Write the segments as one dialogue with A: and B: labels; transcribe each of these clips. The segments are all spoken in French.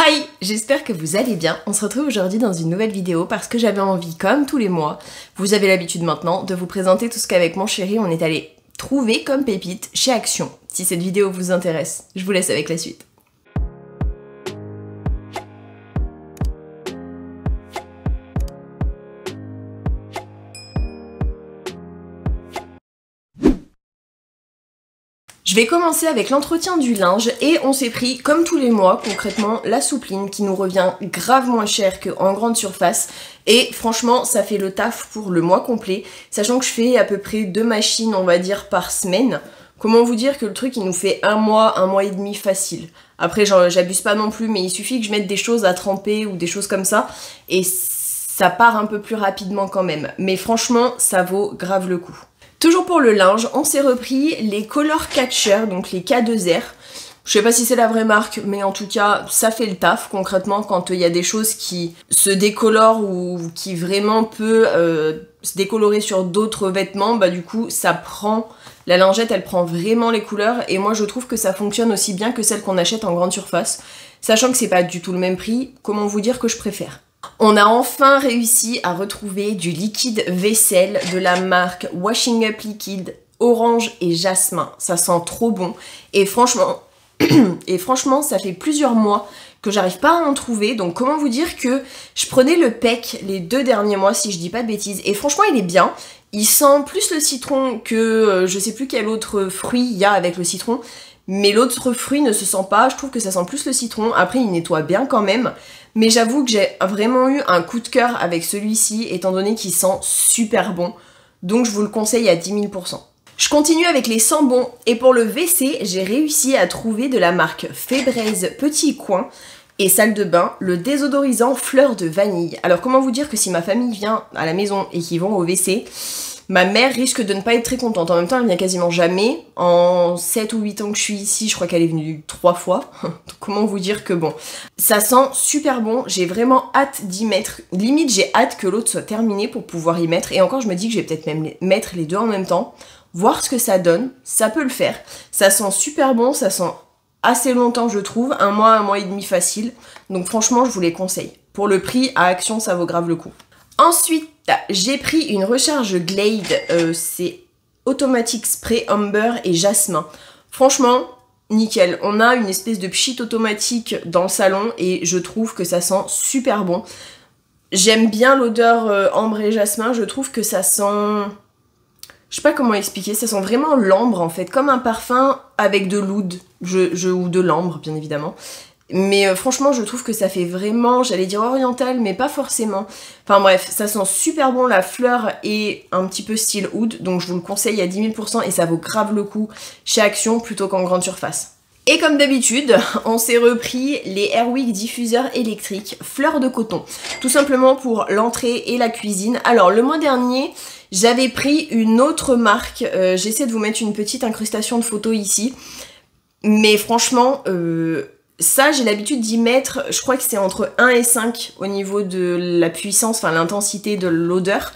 A: Hi, j'espère que vous allez bien. On se retrouve aujourd'hui dans une nouvelle vidéo parce que j'avais envie, comme tous les mois, vous avez l'habitude maintenant, de vous présenter tout ce qu'avec mon chéri on est allé trouver comme pépite chez Action. Si cette vidéo vous intéresse, je vous laisse avec la suite. Je vais commencer avec l'entretien du linge et on s'est pris, comme tous les mois, concrètement, la soupline qui nous revient grave moins cher qu'en grande surface et franchement ça fait le taf pour le mois complet, sachant que je fais à peu près 2 machines on va dire par semaine. Comment vous dire que le truc il nous fait un mois et demi facile. Après j'abuse pas non plus mais il suffit que je mette des choses à tremper ou des choses comme ça et ça part un peu plus rapidement quand même. Mais franchement ça vaut grave le coup. Toujours pour le linge, on s'est repris les Color Catcher, donc les K2R. Je sais pas si c'est la vraie marque, mais en tout cas, ça fait le taf concrètement quand il y a des choses qui se décolorent ou qui vraiment peut se décolorer sur d'autres vêtements, bah du coup, ça prend, la lingette, elle prend vraiment les couleurs et moi je trouve que ça fonctionne aussi bien que celle qu'on achète en grande surface. Sachant que c'est pas du tout le même prix, comment vous dire que je préfère? On a enfin réussi à retrouver du liquide vaisselle de la marque Washing Up Liquid orange et jasmin. Ça sent trop bon et franchement, ça fait plusieurs mois que j'arrive pas à en trouver. Donc comment vous dire que je prenais le PEC les 2 derniers mois si je dis pas de bêtises et franchement il est bien. Il sent plus le citron que je sais plus quel autre fruit il y a avec le citron. Mais l'autre fruit ne se sent pas, je trouve que ça sent plus le citron. Après il nettoie bien quand même. Mais j'avoue que j'ai vraiment eu un coup de cœur avec celui-ci, étant donné qu'il sent super bon. Donc je vous le conseille à 10 000%. Je continue avec les sambons. Et pour le WC, j'ai réussi à trouver de la marque Febreze Petit Coin et salle de bain, le désodorisant fleur de vanille. Alors comment vous dire que si ma famille vient à la maison et qu'ils vont au WC, ma mère risque de ne pas être très contente. En même temps, elle vient quasiment jamais. En 7 ou 8 ans que je suis ici, je crois qu'elle est venue 3 fois. Comment vous dire que bon, ça sent super bon. J'ai vraiment hâte d'y mettre. Limite, j'ai hâte que l'autre soit terminé pour pouvoir y mettre. Et encore, je me dis que je vais peut-être même mettre les deux en même temps. Voir ce que ça donne. Ça peut le faire. Ça sent super bon. Ça sent assez longtemps, je trouve. Un mois et demi facile. Donc franchement, je vous les conseille. Pour le prix, à Action, ça vaut grave le coup. Ensuite, j'ai pris une recharge Glade, c'est automatique spray amber et jasmin. Franchement, nickel. On a une espèce de pchit automatique dans le salon et je trouve que ça sent super bon. J'aime bien l'odeur ambre et jasmin, je trouve que ça sent... Je sais pas comment expliquer, ça sent vraiment l'ambre en fait, comme un parfum avec de l'oud, ou de l'ambre bien évidemment. Mais franchement, je trouve que ça fait vraiment, j'allais dire oriental, mais pas forcément. Enfin bref, ça sent super bon, la fleur est un petit peu style oud, donc je vous le conseille à 10 000% et ça vaut grave le coup chez Action plutôt qu'en grande surface. Et comme d'habitude, on s'est repris les Airwick diffuseurs électriques fleurs de coton. Tout simplement pour l'entrée et la cuisine. Alors le mois dernier, j'avais pris une autre marque, j'essaie de vous mettre une petite incrustation de photos ici. Mais franchement... ça, j'ai l'habitude d'y mettre, je crois que c'est entre 1 et 5 au niveau de la puissance, enfin l'intensité de l'odeur.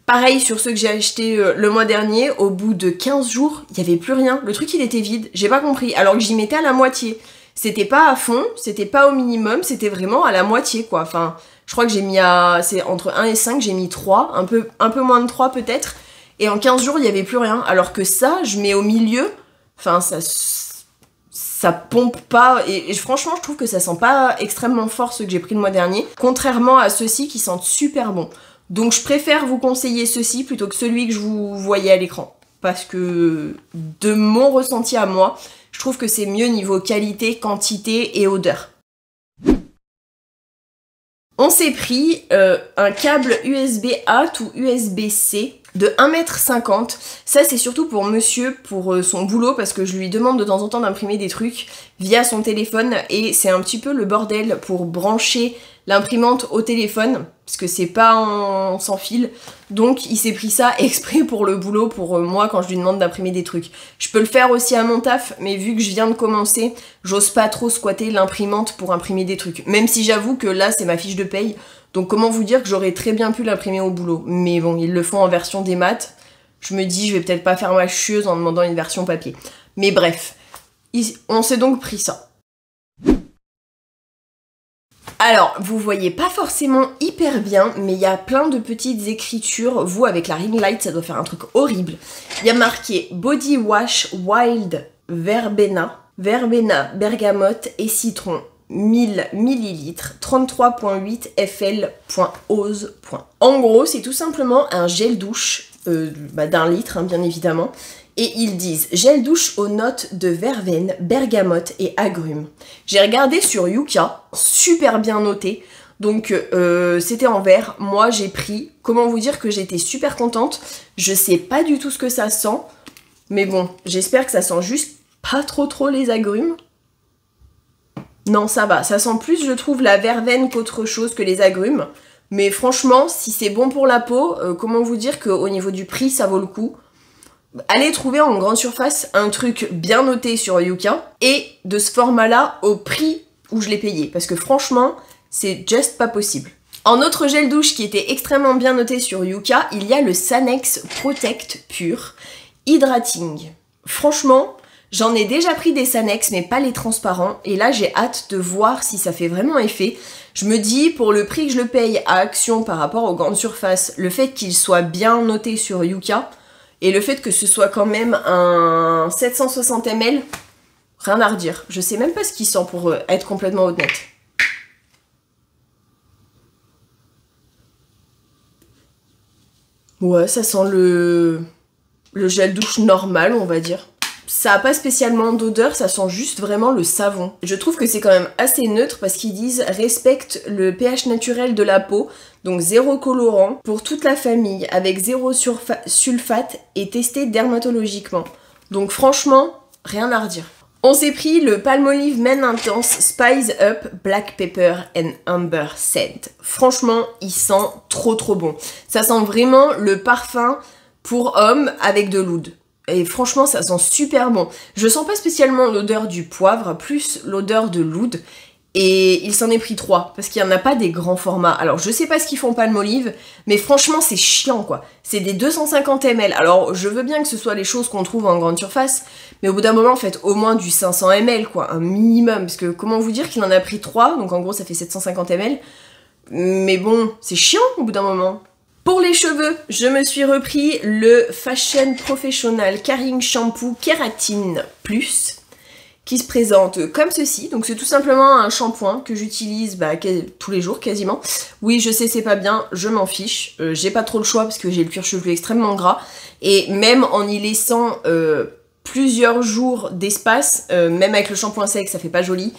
A: Pareil sur ceux que j'ai achetés le mois dernier, au bout de 15 jours, il n'y avait plus rien. Le truc, il était vide, j'ai pas compris, alors que j'y mettais à la moitié. C'était pas à fond, c'était pas au minimum, c'était vraiment à la moitié, quoi. Enfin, je crois que j'ai mis c'est entre 1 et 5, j'ai mis 3, un peu moins de 3 peut-être. Et en 15 jours, il n'y avait plus rien. Alors que ça, je mets au milieu, enfin, ça pompe pas et franchement je trouve que ça sent pas extrêmement fort ceux que j'ai pris le mois dernier, contrairement à ceux-ci qui sentent super bon. Donc je préfère vous conseiller ceux-ci plutôt que celui que je vous voyais à l'écran. Parce que de mon ressenti à moi, je trouve que c'est mieux niveau qualité, quantité et odeur. On s'est pris un câble USB-A ou USB-C de 1,50 m. Ça c'est surtout pour monsieur, pour son boulot, parce que je lui demande de temps en temps d'imprimer des trucs via son téléphone et c'est un petit peu le bordel pour brancher l'imprimante au téléphone, parce que c'est pas sans fil. Donc il s'est pris ça exprès pour le boulot, pour moi quand je lui demande d'imprimer des trucs. Je peux le faire aussi à mon taf, mais vu que je viens de commencer, j'ose pas trop squatter l'imprimante pour imprimer des trucs. Même si j'avoue que là c'est ma fiche de paye, donc comment vous dire que j'aurais très bien pu l'imprimer au boulot. Mais bon, ils le font en version des maths. Je me dis, je vais peut-être pas faire ma chieuse en demandant une version papier. Mais bref, on s'est donc pris ça. Alors, vous voyez pas forcément hyper bien, mais il y a plein de petites écritures. Vous, avec la ring light, ça doit faire un truc horrible. Il y a marqué Body Wash Wild Verbena, bergamote et citron, 1000 ml, 33.8 fl.ose. En gros, c'est tout simplement un gel douche d'un litre, hein, bien évidemment. Et ils disent gel douche aux notes de verveine, bergamote et agrumes. J'ai regardé sur Yuka, super bien noté. Donc c'était en vert. Moi j'ai pris. Comment vous dire que j'étais super contente. Je sais pas du tout ce que ça sent. Mais bon, j'espère que ça sent juste pas trop les agrumes. Non, ça va. Ça sent plus, je trouve, la verveine qu'autre chose que les agrumes. Mais franchement, si c'est bon pour la peau, comment vous dire qu'au niveau du prix, ça vaut le coup. Allez trouver en grande surface un truc bien noté sur Yuka et de ce format-là au prix où je l'ai payé. Parce que franchement, c'est juste pas possible. En autre gel douche qui était extrêmement bien noté sur Yuka, il y a le Sanex Protect Pure Hydrating. Franchement, j'en ai déjà pris des Sanex, mais pas les transparents. Et là, j'ai hâte de voir si ça fait vraiment effet. Je me dis, pour le prix que je le paye à Action par rapport aux grandes surfaces, le fait qu'il soit bien noté sur Yuka, et le fait que ce soit quand même un 760 ml, rien à redire. Je sais même pas ce qu'il sent pour être complètement honnête. Ouais, ça sent le gel douche normal, on va dire. Ça a pas spécialement d'odeur, ça sent juste vraiment le savon. Je trouve que c'est quand même assez neutre parce qu'ils disent respecte le pH naturel de la peau, donc 0 colorant pour toute la famille avec 0 sulfate et testé dermatologiquement. Donc franchement, rien à redire. On s'est pris le Palmolive Men Intense Spice Up Black Pepper and Amber Scent. Franchement, il sent trop bon. Ça sent vraiment le parfum pour homme avec de l'oud. Et franchement, ça sent super bon. Je sens pas spécialement l'odeur du poivre, plus l'odeur de l'oud. Et il s'en est pris 3, parce qu'il n'y en a pas des grands formats. Alors, je sais pas ce qu'ils font Palmolive, mais franchement, c'est chiant, quoi. C'est des 250 ml. Alors, je veux bien que ce soit les choses qu'on trouve en grande surface, mais au bout d'un moment, faites au moins du 500 ml, quoi, un minimum. Parce que, comment vous dire qu'il en a pris 3, donc en gros, ça fait 750 ml. Mais bon, c'est chiant, au bout d'un moment. Pour les cheveux, je me suis repris le Fashion Professional Caring Shampoo Kératine Plus qui se présente comme ceci. Donc c'est tout simplement un shampoing que j'utilise tous les jours quasiment. Oui, je sais, c'est pas bien, je m'en fiche. J'ai pas trop le choix parce que j'ai le cuir chevelu extrêmement gras. Et même en y laissant plusieurs jours d'espace, même avec le shampoing sec, ça fait pas joli.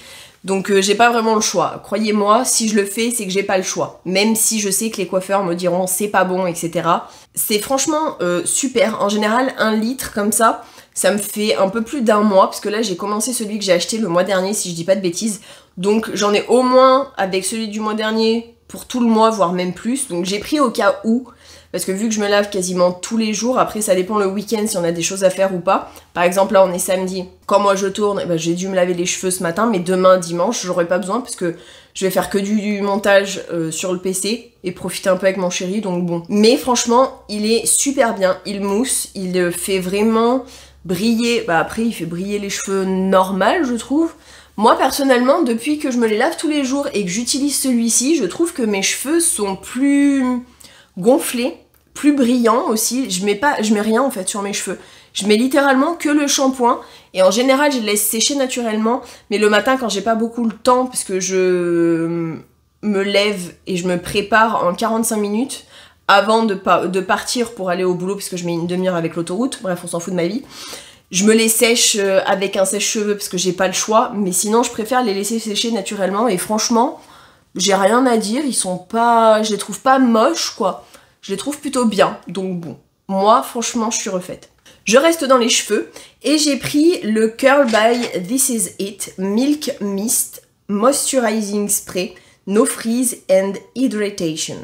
A: Donc j'ai pas vraiment le choix. Croyez-moi, si je le fais, c'est que j'ai pas le choix. Même si je sais que les coiffeurs me diront c'est pas bon, etc. C'est franchement super. En général, 1 litre comme ça me fait un peu plus d'1 mois. Parce que là, j'ai commencé celui que j'ai acheté le mois dernier, si je dis pas de bêtises. Donc j'en ai au moins, avec celui du mois dernier, pour tout le mois, voire même plus. Donc j'ai pris au cas où. Parce que vu que je me lave quasiment tous les jours, après ça dépend le week-end si on a des choses à faire ou pas. Par exemple là on est samedi, quand moi je tourne, j'ai dû me laver les cheveux ce matin, mais demain dimanche j'aurai pas besoin parce que je vais faire que du montage sur le PC et profiter un peu avec mon chéri, donc bon. Mais franchement il est super bien, il mousse, il fait vraiment briller, après il fait briller les cheveux normal je trouve. Moi personnellement depuis que je me les lave tous les jours et que j'utilise celui-ci, je trouve que mes cheveux sont plus gonflés, plus brillant aussi. Je mets rien en fait sur mes cheveux. Je mets littéralement que le shampoing et en général je les laisse sécher naturellement, mais le matin quand j'ai pas beaucoup le temps parce que je me lève et je me prépare en 45 minutes avant de partir pour aller au boulot parce que je mets une demi-heure avec l'autoroute, bref on s'en fout de ma vie. Je me les sèche avec un sèche-cheveux parce que j'ai pas le choix, mais sinon je préfère les laisser sécher naturellement et franchement j'ai rien à dire, je les trouve pas moches quoi. Je les trouve plutôt bien, donc bon. Moi, franchement, je suis refaite. Je reste dans les cheveux et j'ai pris le Curl by This Is It Milk Mist Moisturizing Spray No Freeze and Hydratation.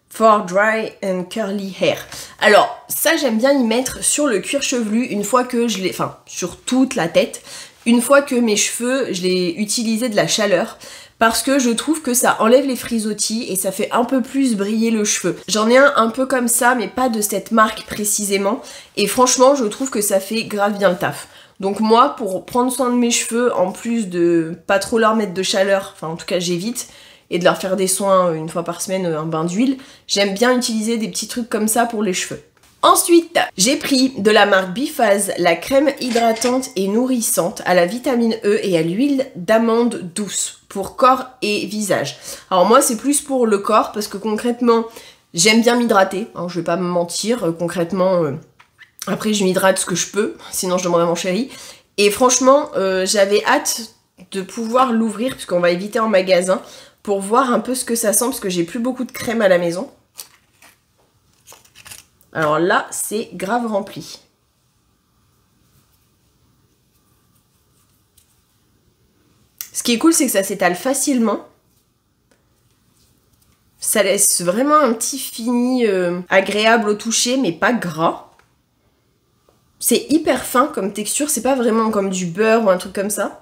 A: For dry and curly hair. Alors, ça, j'aime bien y mettre sur le cuir chevelu une fois que je l'ai... Enfin, sur toute la tête. Une fois que mes cheveux, je l'ai utilisé de la chaleur. Parce que je trouve que ça enlève les frisottis et ça fait un peu plus briller le cheveu. J'en ai un peu comme ça, mais pas de cette marque précisément. Et franchement, je trouve que ça fait grave bien le taf. Donc moi, pour prendre soin de mes cheveux, en plus de pas trop leur mettre de chaleur, enfin en tout cas j'évite, et de leur faire des soins une fois par semaine, un bain d'huile, j'aime bien utiliser des petits trucs comme ça pour les cheveux. Ensuite, j'ai pris de la marque Biphase la crème hydratante et nourrissante à la vitamine E et à l'huile d'amande douce pour corps et visage. Alors moi, c'est plus pour le corps parce que concrètement, j'aime bien m'hydrater, hein, je vais pas me mentir, concrètement, après je m'hydrate ce que je peux, sinon je demanderai à mon chéri. Et franchement, j'avais hâte de pouvoir l'ouvrir, puisqu'on va éviter en magasin, pour voir un peu ce que ça sent, parce que j'ai plus beaucoup de crème à la maison. Alors là, c'est grave rempli. Ce qui est cool, c'est que ça s'étale facilement. Ça laisse vraiment un petit fini agréable au toucher, mais pas gras. C'est hyper fin comme texture, c'est pas vraiment comme du beurre ou un truc comme ça.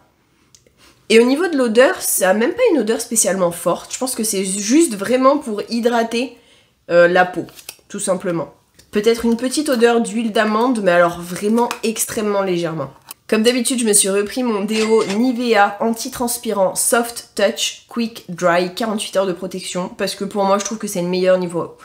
A: Et au niveau de l'odeur, ça a même pas une odeur spécialement forte. Je pense que c'est juste vraiment pour hydrater la peau, tout simplement. Peut-être une petite odeur d'huile d'amande, mais alors vraiment extrêmement légèrement. Comme d'habitude, je me suis repris mon déo Nivea anti-transpirant Soft Touch Quick Dry 48 heures de protection, parce que pour moi, je trouve que c'est le meilleur niveau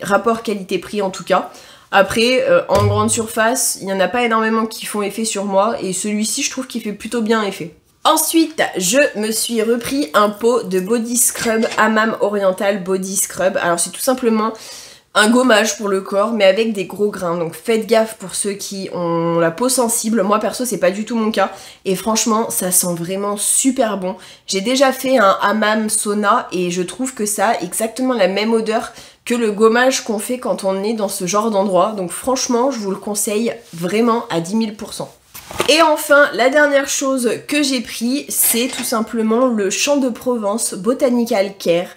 A: rapport qualité-prix en tout cas. Après, en grande surface, il n'y en a pas énormément qui font effet sur moi, et celui-ci, je trouve qu'il fait plutôt bien effet. Ensuite, je me suis repris un pot de Body Scrub Hammam Oriental Body Scrub. Alors c'est tout simplement un gommage pour le corps, mais avec des gros grains. Donc faites gaffe pour ceux qui ont la peau sensible. Moi perso, c'est pas du tout mon cas. Et franchement, ça sent vraiment super bon. J'ai déjà fait un hammam sauna et je trouve que ça a exactement la même odeur que le gommage qu'on fait quand on est dans ce genre d'endroit. Donc franchement, je vous le conseille vraiment à 10 000 %. Et enfin, la dernière chose que j'ai pris, c'est tout simplement le Champ de Provence Botanical Care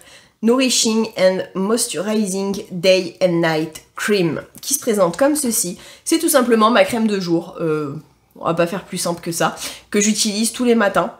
A: Nourishing and Moisturizing Day and Night Cream, qui se présente comme ceci. C'est tout simplement ma crème de jour, on va pas faire plus simple que ça, que j'utilise tous les matins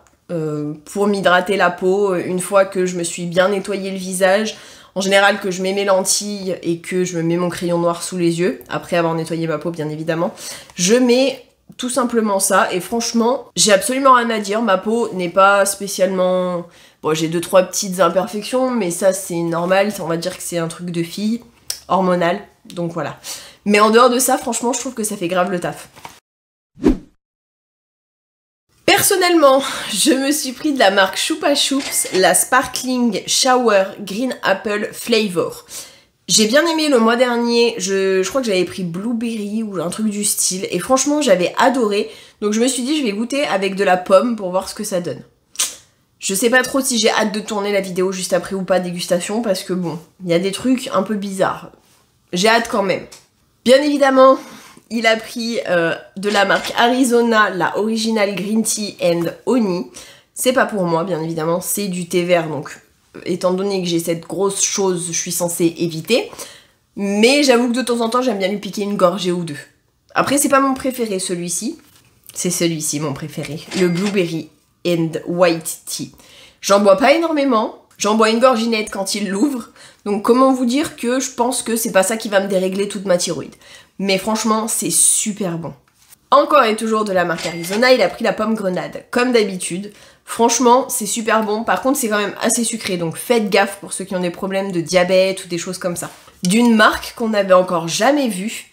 A: pour m'hydrater la peau une fois que je me suis bien nettoyé le visage. En général, que je mets mes lentilles et que je me mets mon crayon noir sous les yeux, après avoir nettoyé ma peau bien évidemment, je mets tout simplement ça, et franchement, j'ai absolument rien à dire. Ma peau n'est pas spécialement... Bon, j'ai 2-3 petites imperfections, mais ça c'est normal, on va dire que c'est un truc de fille, hormonal, donc voilà. Mais en dehors de ça, franchement, je trouve que ça fait grave le taf. Personnellement, je me suis pris de la marque Chupa Chups, la Sparkling Shower Green Apple Flavor. J'ai bien aimé le mois dernier, je crois que j'avais pris Blueberry ou un truc du style, et franchement j'avais adoré, donc je me suis dit je vais goûter avec de la pomme pour voir ce que ça donne. Je sais pas trop si j'ai hâte de tourner la vidéo juste après ou pas dégustation, parce que bon, il y a des trucs un peu bizarres. J'ai hâte quand même. Bien évidemment, il a pris de la marque Arizona, la Original Green Tea and Honey. C'est pas pour moi, bien évidemment, c'est du thé vert, donc... étant donné que j'ai cette grosse chose, je suis censée éviter. Mais j'avoue que de temps en temps, j'aime bien lui piquer une gorgée ou deux. Après, c'est pas mon préféré, celui-ci. C'est celui-ci, mon préféré. Le Blueberry and White Tea. J'en bois pas énormément. J'en bois une gorginette quand il l'ouvre. Donc, comment vous dire que je pense que c'est pas ça qui va me dérégler toute ma thyroïde. Mais franchement, c'est super bon. Encore et toujours de la marque Arizona, il a pris la pomme grenade, comme d'habitude. Franchement, c'est super bon. Par contre, c'est quand même assez sucré, donc faites gaffe pour ceux qui ont des problèmes de diabète ou des choses comme ça. D'une marque qu'on n'avait encore jamais vue,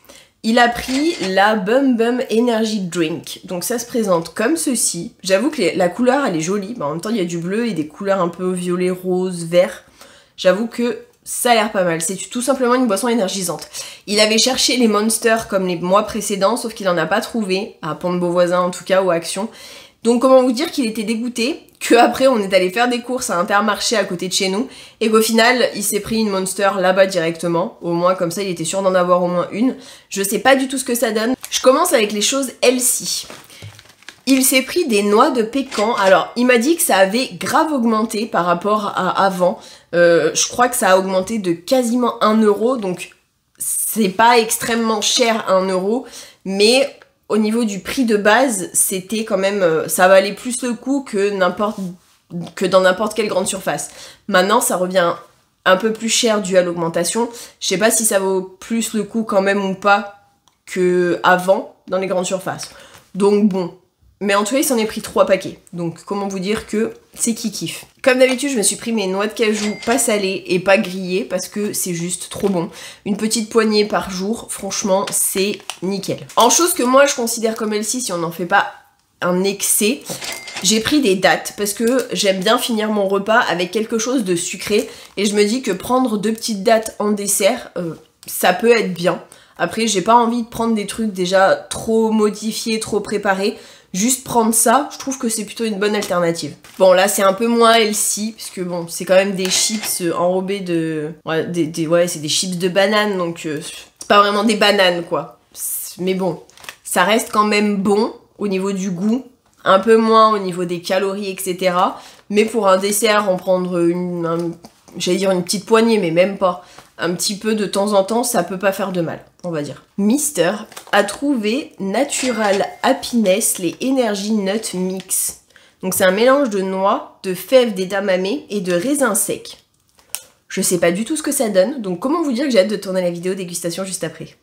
A: il a pris la Bum Bum Energy Drink. Donc ça se présente comme ceci. J'avoue que la couleur, elle est jolie. En même temps, il y a du bleu et des couleurs un peu violet, rose, vert. J'avoue que ça a l'air pas mal. C'est tout simplement une boisson énergisante. Il avait cherché les Monsters comme les mois précédents, sauf qu'il n'en a pas trouvé, à Pont-de-Beauvoisin en tout cas, ou à Action. Donc comment vous dire qu'il était dégoûté, qu'après on est allé faire des courses à Intermarché à côté de chez nous, et qu'au final il s'est pris une Monster là-bas directement, au moins comme ça il était sûr d'en avoir au moins une. Je sais pas du tout ce que ça donne. Je commence avec les choses healthy. Il s'est pris des noix de pécan. Alors il m'a dit que ça avait grave augmenté par rapport à avant. Je crois que ça a augmenté de quasiment 1 €, donc c'est pas extrêmement cher 1 €, mais... au niveau du prix de base, c'était quand même... ça valait plus le coup que dans n'importe quelle grande surface. Maintenant, ça revient un peu plus cher dû à l'augmentation. Je sais pas si ça vaut plus le coup quand même ou pas qu'avant dans les grandes surfaces. Donc bon. Mais en tout cas, il s'en est pris 3 paquets. Donc comment vous dire que c'est qui kiffe. Comme d'habitude, je me suis pris mes noix de cajou pas salées et pas grillées parce que c'est juste trop bon. Une petite poignée par jour, franchement, c'est nickel. En chose que moi, je considère comme healthy si on n'en fait pas un excès, j'ai pris des dattes parce que j'aime bien finir mon repas avec quelque chose de sucré. Et je me dis que prendre 2 petites dattes en dessert, ça peut être bien. Après, j'ai pas envie de prendre des trucs déjà trop modifiés, trop préparés. Juste prendre ça, je trouve que c'est plutôt une bonne alternative. Bon, là, c'est un peu moins healthy, puisque bon, c'est quand même des chips enrobés de... Ouais, c'est des chips de banane, donc c'est pas vraiment des bananes, quoi. Mais bon, ça reste quand même bon au niveau du goût, un peu moins au niveau des calories, etc. Mais pour un dessert, en prendre j'allais dire une petite poignée, mais même pas. Un petit peu de temps en temps, ça peut pas faire de mal, on va dire. Mister a trouvé Natural Happiness, les Energy Nut Mix. Donc c'est un mélange de noix, de fèves d'edamame et de raisins secs. Je sais pas du tout ce que ça donne, donc comment vous dire que j'ai hâte de tourner la vidéo dégustation juste après.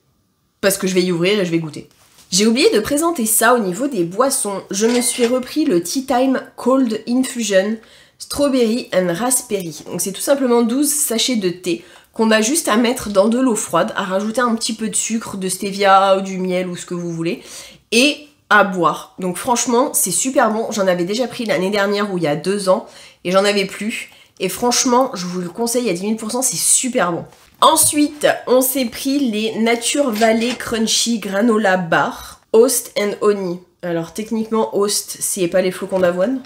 A: Parce que je vais y ouvrir et je vais goûter. J'ai oublié de présenter ça au niveau des boissons. Je me suis repris le Tea Time Cold Infusion Strawberry and Raspberry. Donc c'est tout simplement 12 sachets de thé qu'on a juste à mettre dans de l'eau froide, à rajouter un petit peu de sucre, de stevia ou du miel ou ce que vous voulez, et à boire. Donc franchement, c'est super bon. J'en avais déjà pris l'année dernière ou il y a 2 ans, et j'en avais plus. Et franchement, je vous le conseille à 10 000 %, c'est super bon. Ensuite, on s'est pris les Nature Valley Crunchy Granola Bar, Oast and Honey. Alors techniquement, Oast, c'est pas les flocons d'avoine,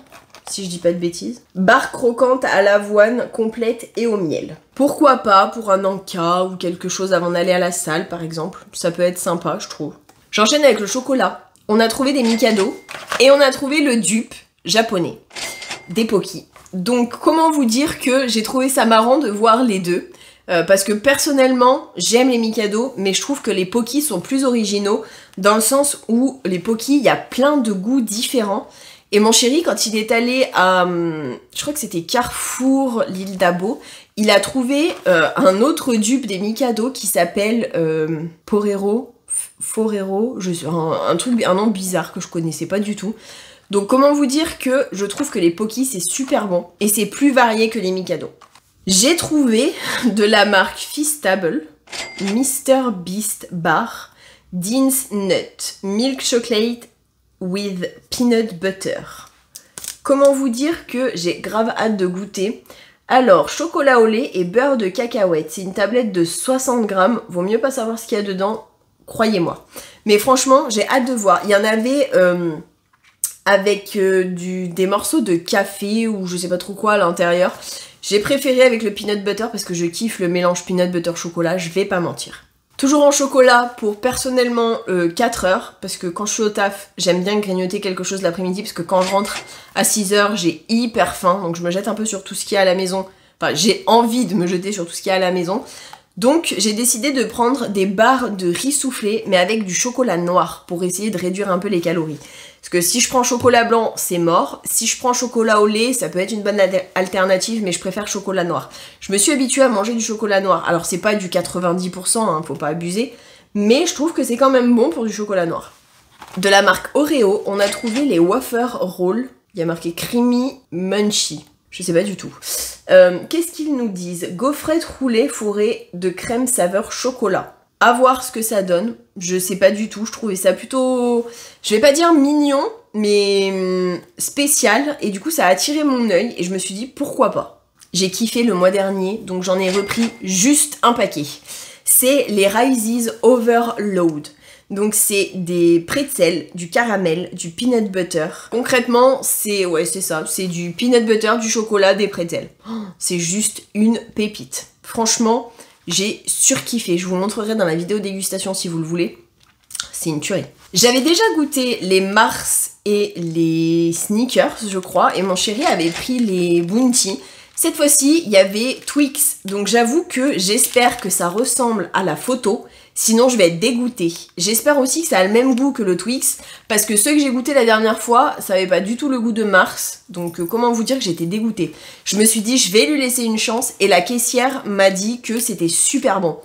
A: si je dis pas de bêtises. Barre croquante à l'avoine complète et au miel. Pourquoi pas pour un encas ou quelque chose avant d'aller à la salle par exemple. Ça peut être sympa, je trouve. J'enchaîne avec le chocolat. On a trouvé des Mikado et on a trouvé le dupe japonais des Pocky. Donc comment vous dire que j'ai trouvé ça marrant de voir les deux. Parce que personnellement, j'aime les Mikado, mais je trouve que les Pocky sont plus originaux dans le sens où les Pocky, il y a plein de goûts différents. Et mon chéri, quand il est allé à, je crois que c'était Carrefour, l'île d'Abo, il a trouvé un autre dupe des Mikado qui s'appelle Forero, un nom bizarre que je connaissais pas du tout. Donc comment vous dire que je trouve que les Pocky c'est super bon et c'est plus varié que les Mikado. J'ai trouvé de la marque Feastable, Mr Beast Bar, Dean's Nut, Milk Chocolate with Peanut Butter. Comment vous dire que j'ai grave hâte de goûter. Alors, chocolat au lait et beurre de cacahuète. C'est une tablette de 60 grammes. Vaut mieux pas savoir ce qu'il y a dedans, croyez-moi. Mais franchement, j'ai hâte de voir. Il y en avait avec des morceaux de café ou je sais pas trop quoi à l'intérieur. J'ai préféré avec le peanut butter parce que je kiffe le mélange peanut butter chocolat, je vais pas mentir. Toujours en chocolat pour personnellement 4 heures, parce que quand je suis au taf, j'aime bien grignoter quelque chose l'après-midi, parce que quand je rentre à 6 heures, j'ai hyper faim, donc je me jette un peu sur tout ce qu'il y a à la maison. Enfin, j'ai envie de me jeter sur tout ce qu'il y a à la maison. Donc j'ai décidé de prendre des barres de riz soufflé, mais avec du chocolat noir, pour essayer de réduire un peu les calories. Parce que si je prends chocolat blanc, c'est mort. Si je prends chocolat au lait, ça peut être une bonne alternative, mais je préfère chocolat noir. Je me suis habituée à manger du chocolat noir. Alors c'est pas du 90%, hein, faut pas abuser, mais je trouve que c'est quand même bon pour du chocolat noir. De la marque Oreo, on a trouvé les wafer rolls. Il y a marqué creamy munchy. Je sais pas du tout. Qu'est-ce qu'ils nous disent? Gaufrette roulée fourrée de crème saveur chocolat. À voir ce que ça donne. Je sais pas du tout. Je trouvais ça plutôt, je vais pas dire mignon, mais spécial. Et du coup, ça a attiré mon œil et je me suis dit pourquoi pas. J'ai kiffé le mois dernier, donc j'en ai repris juste un paquet. C'est les Rises Overload. Donc c'est des pretzels, du caramel, du peanut butter. Concrètement, c'est ça, c'est du peanut butter, du chocolat, des pretzels. Oh, c'est juste une pépite. Franchement, j'ai surkiffé. Je vous montrerai dans la vidéo dégustation si vous le voulez. C'est une tuerie. J'avais déjà goûté les Mars et les Snickers, je crois, et mon chéri avait pris les Bounty. Cette fois-ci, il y avait Twix. Donc j'avoue que j'espère que ça ressemble à la photo. Sinon, je vais être dégoûtée. J'espère aussi que ça a le même goût que le Twix, parce que ceux que j'ai goûté la dernière fois, ça avait pas du tout le goût de Mars. Donc comment vous dire que j'étais dégoûtée. Je me suis dit, je vais lui laisser une chance, et la caissière m'a dit que c'était super bon.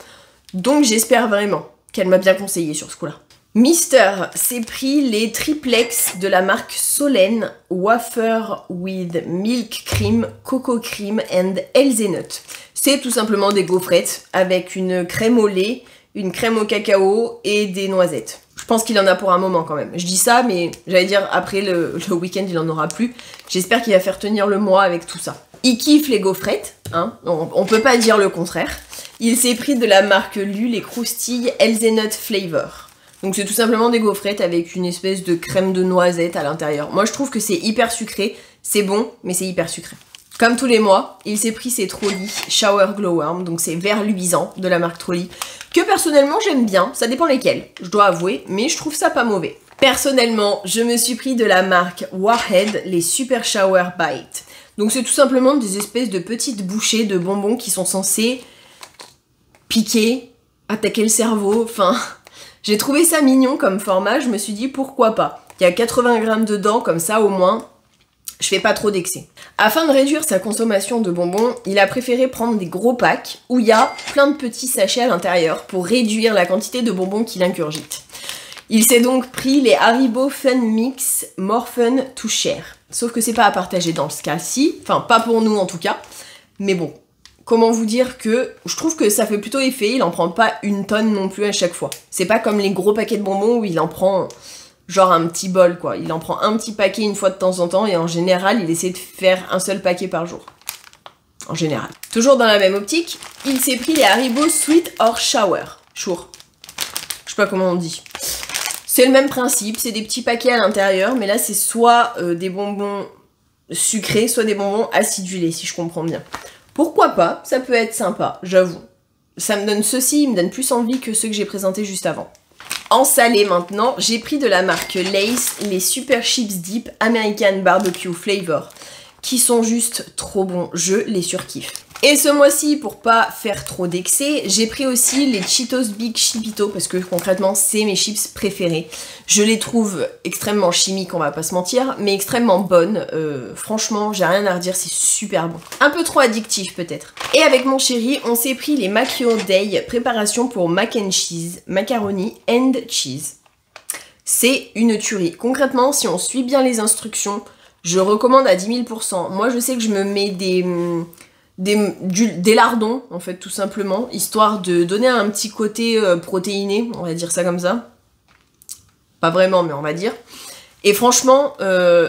A: Donc j'espère vraiment qu'elle m'a bien conseillé sur ce coup-là. Mister s'est pris les triplex de la marque Solène Wafer with Milk Cream, Coco Cream and Hazelnut. C'est tout simplement des gaufrettes avec une crème au lait, une crème au cacao et des noisettes. Je pense qu'il en a pour un moment quand même. Je dis ça, mais j'allais dire après le week-end il en aura plus. J'espère qu'il va faire tenir le mois avec tout ça. Il kiffe les gaufrettes, hein, on peut pas dire le contraire. Il s'est pris de la marque Lu les croustilles Hazelnut Flavor. Donc c'est tout simplement des gaufrettes avec une espèce de crème de noisette à l'intérieur. Moi je trouve que c'est hyper sucré, c'est bon, mais c'est hyper sucré. Comme tous les mois, il s'est pris ses Trolli Shower Glowworm, donc c'est vert luisant de la marque Trolli, que personnellement j'aime bien, ça dépend lesquels, je dois avouer, mais je trouve ça pas mauvais. Personnellement, je me suis pris de la marque Warhead les Super Shower Bite. Donc c'est tout simplement des espèces de petites bouchées de bonbons qui sont censées piquer, attaquer le cerveau, enfin... J'ai trouvé ça mignon comme format, je me suis dit pourquoi pas. Il y a 80 grammes dedans, comme ça au moins, je fais pas trop d'excès. Afin de réduire sa consommation de bonbons, il a préféré prendre des gros packs où il y a plein de petits sachets à l'intérieur pour réduire la quantité de bonbons qu'il ingurgite. Il s'est donc pris les Haribo Fun Mix More Fun to Share. Sauf que c'est pas à partager dans ce cas-ci, enfin pas pour nous en tout cas, mais bon. Comment vous dire que je trouve que ça fait plutôt effet, il en prend pas une tonne non plus à chaque fois. C'est pas comme les gros paquets de bonbons où il en prend genre un petit bol quoi. Il en prend un petit paquet une fois de temps en temps et en général il essaie de faire un seul paquet par jour. En général. Toujours dans la même optique, il s'est pris les Haribo Sweet or Shower. Sure. Je sais pas comment on dit. C'est le même principe, c'est des petits paquets à l'intérieur, mais là c'est soit des bonbons sucrés, soit des bonbons acidulés si je comprends bien. Pourquoi pas, ça peut être sympa, j'avoue. Ça me donne ceci, il me donne plus envie que ceux que j'ai présentés juste avant. En salé maintenant, j'ai pris de la marque Lay's les Super Chips Dip American Barbecue Flavor, qui sont juste trop bons, je les surkiffe. Et ce mois-ci, pour pas faire trop d'excès, j'ai pris aussi les Cheetos Big Chipito, parce que concrètement, c'est mes chips préférés. Je les trouve extrêmement chimiques, on va pas se mentir, mais extrêmement bonnes. Franchement, j'ai rien à redire, c'est super bon. Un peu trop addictif peut-être. Et avec mon chéri, on s'est pris les Macchio Day, préparation pour mac and cheese, macaroni and cheese. C'est une tuerie. Concrètement, si on suit bien les instructions, je recommande à 10 000%. Moi, je sais que je me mets des lardons, en fait, tout simplement, histoire de donner un petit côté protéiné, on va dire ça comme ça. Pas vraiment, mais on va dire. Et franchement,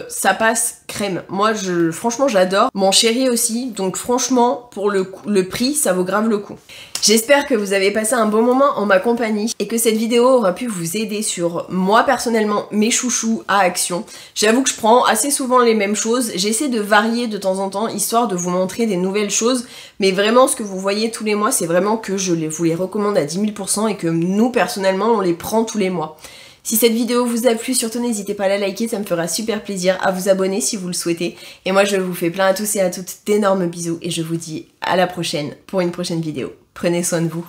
A: ça passe crème. Moi, franchement, j'adore. Mon chéri aussi, donc franchement, pour le prix, ça vaut grave le coup. J'espère que vous avez passé un bon moment en ma compagnie et que cette vidéo aura pu vous aider sur moi personnellement, mes chouchous à Action. J'avoue que je prends assez souvent les mêmes choses, j'essaie de varier de temps en temps histoire de vous montrer des nouvelles choses, mais vraiment ce que vous voyez tous les mois, c'est vraiment que vous les recommande à 10 000% et que nous personnellement on les prend tous les mois. Si cette vidéo vous a plu, surtout n'hésitez pas à la liker, ça me fera super plaisir, à vous abonner si vous le souhaitez. Et moi je vous fais plein à tous et à toutes d'énormes bisous et je vous dis à la prochaine pour une prochaine vidéo. Prenez soin de vous.